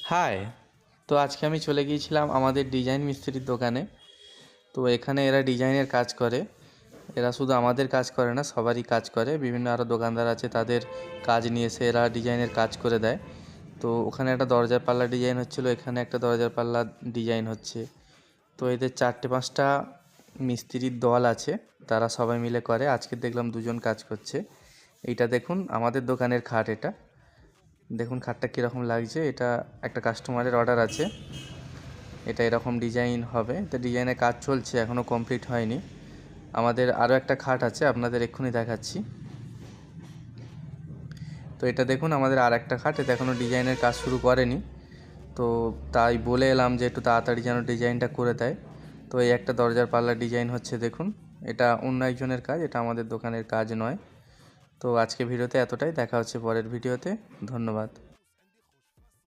High. তো আজকে আমি চলে গিয়েছিলাম আমাদের ডিজাইন মিস্ত্রির দোকানে। তো এখানে এরা ডিজাইনের কাজ করে। এরা শুধু আমাদের কাজ করে না, সবারই কাজ করে। বিভিন্ন আরও দোকানদার আছে, তাদের কাজ নিয়ে এসে এরা ডিজাইনের কাজ করে দেয়। তো ওখানে একটা দরজার পাল্লা ডিজাইন হচ্ছিলো, এখানে একটা দরজার পাল্লা ডিজাইন হচ্ছে। তো এদের 4-5টা মিস্ত্রির দল আছে, তারা সবাই মিলে করে। আজকে দেখলাম 2জন কাজ করছে। এইটা দেখুন আমাদের দোকানের খাট। এটা দেখুন খাটটা কীরকম লাগছে। এটা একটা কাস্টমারের অর্ডার আছে। এটা এরকম ডিজাইন হবে, তো ডিজাইনের কাজ চলছে, এখনও কমপ্লিট হয়নি। আমাদের আরও একটা খাট আছে, আপনাদের এক্ষুনি দেখাচ্ছি। তো এটা দেখুন আমাদের আর একটা খাট, এটা এখনও ডিজাইনের কাজ শুরু করেনি। তো তাই বলে এলাম যে একটু তাড়াতাড়ি যেন ডিজাইনটা করে দেয়। তো এই একটা দরজার পাল্লা ডিজাইন হচ্ছে দেখুন। এটা অন্য একজনের কাজ, এটা আমাদের দোকানের কাজ নয়। তো আজকে ভিডিওতে এতটাই, দেখা হচ্ছে পরের ভিডিওতে। ধন্যবাদ।